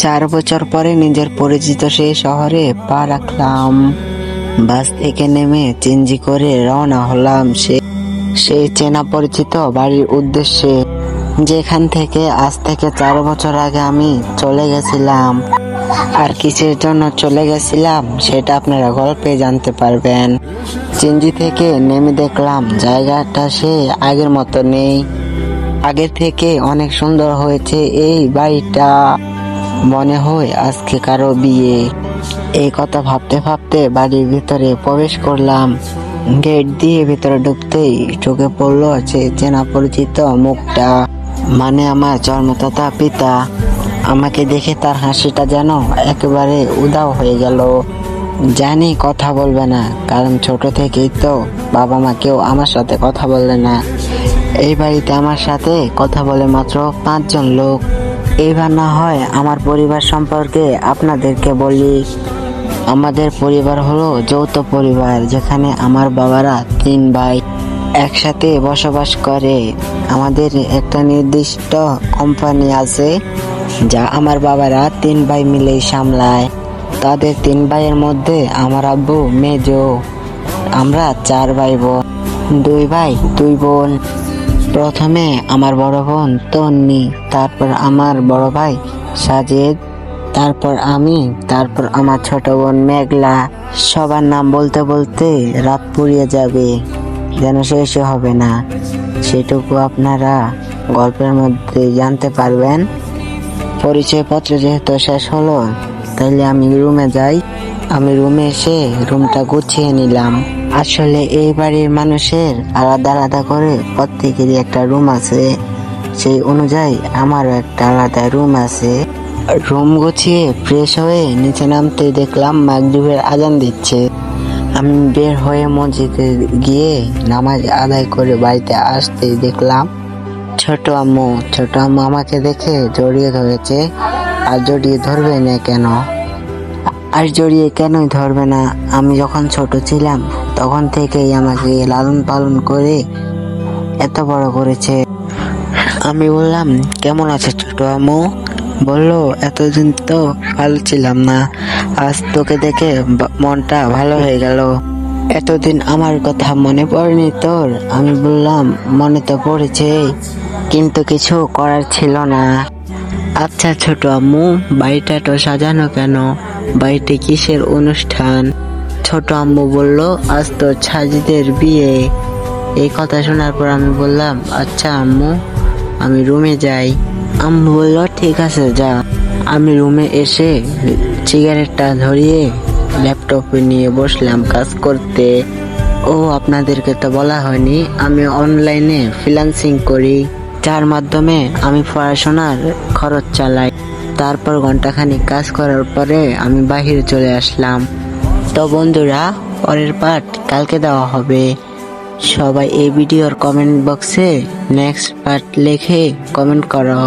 4 বছর পরে নিজের পরিচিত সেই শহরে পা রাখলাম। বাস থেকে নেমে চেঞ্জি করে রওনা হলাম সেই চেনা পরিচিত বাড়ির উদ্দেশ্যে, যেখান থেকে আজ থেকে 4 বছর আগে আমি চলে গেছিলাম। আর কিসের জন্য চলে গেছিলাম সেটা আপনারা গল্পে জানতে পারবেন। চেঞ্জি থেকে নেমে দেখলাম জায়গাটা সে আগের মতো নেই, আগের থেকে অনেক সুন্দর হয়েছে এই বাড়িটা। মনে হয় আজকে কারো বিয়ে। এই কথা ভাবতে ভাবতে বাড়ির ভিতরে প্রবেশ করলাম। গেট দিয়ে ভিতরে ঢুকতেই চোখে পড়লো সে চেনা পরিচিত মুখটা, মানে আমার জন্মদাতা পিতা। আমাকে দেখে তার হাসিটা যেন একেবারে উধাও হয়ে গেল। জানি কথা বলবে না, কারণ ছোট থেকেই তো বাবা মা কেউ আমার সাথে কথা বলে না। এই বাড়িতে আমার সাথে কথা বলে মাত্র 5 জন লোক। এইবার না হয় আমার পরিবার সম্পর্কে আপনাদেরকে বলি। আমাদের পরিবার হলো যৌথ পরিবার, যেখানে আমার বাবারা 3 ভাই একসাথে বসবাস করে। আমাদের একটা নির্দিষ্ট কোম্পানি আছে যা আমার বাবারা 3 ভাই মিলেই সামলায়। তাদের 3 ভাইয়ের মধ্যে আমার আব্বু মেজো। আমরা 4 ভাই বোন, 2 ভাই 2 বোন। প্রথমে আমার বড় বোন তন্নি, তারপর আমার বড় ভাই সাজেদ, তারপর আমি, তারপর আমার ছোট বোন মেঘলা। সবার নাম বলতে বলতে রাত পুড়িয়ে যাবে, যেন শেষ হবে না। সেটুকু আপনারা গল্পের মধ্যে জানতে পারবেন। পরিচয়পত্র যেহেতু শেষ হলো, তাইলে আমি রুমে যাই। আমি রুমে এসে রুমটা গুছিয়ে নিলাম। আসলে এই বাড়ির মানুষের আলাদা আলাদা করে প্রত্যেকেরই একটা রুম আছে, সেই অনুযায়ী আমারও একটা আলাদা রুম আছে। রুম গুছিয়ে ফ্রেশ হয়ে নিচে নামতে দেখলাম মাগরিবের আজান দিচ্ছে। আমি বের হয়ে মসজিদে গিয়ে নামাজ আদায় করে বাড়িতে আসতেই দেখলাম ছোট আম্মু আমাকে দেখে জড়িয়ে ধরেছে। আর জড়িয়ে ধরবে না কেন? আর জড়িয়ে কেনই ধরবে না? আমি যখন ছোট ছিলাম তখন থেকেই আমাকে লালন পালন করে এত বড় করেছে। আমি বললাম, কেমন আছে ছোট আম্মু? বললো, এতদিন তো ভালো ছিলাম না, আজ তোকে দেখে মনটা ভালো হয়ে গেল। এতদিন আমার কথা মনে পড়েনি তোর? আমি বললাম, মনে তো পড়েছে, কিন্তু কিছু করার ছিল না। আচ্ছা ছোট আম্মু, বাড়িটা তো সাজানো কেন? বাড়িতে কিসের অনুষ্ঠান? ছোট আম্মু বলল, আজ তো সাজিদের বিয়ে। এই কথা শোনার পর আমি বললাম, আচ্ছা আম্মু, আমি রুমে যাই। আম্মু বলল, ঠিক আছে যা। আমি রুমে এসে সিগারেটটা ধরিয়ে ল্যাপটপে নিয়ে বসলাম কাজ করতে। ও আপনাদেরকে তো বলা হয়নি, আমি অনলাইনে ফ্রিল্যান্সিং করি, যার মাধ্যমে আমি পড়াশোনার খরচ চালাই। তারপর ঘন্টাখানিক কাজ করার পরে আমি বাহিরে চলে আসলাম। তো বন্ধুরা, পরের পার্ট কালকে দেওয়া হবে। সবাই এই ভিডিওর কমেন্ট বক্সে নেক্সট পার্ট লিখে কমেন্ট করো।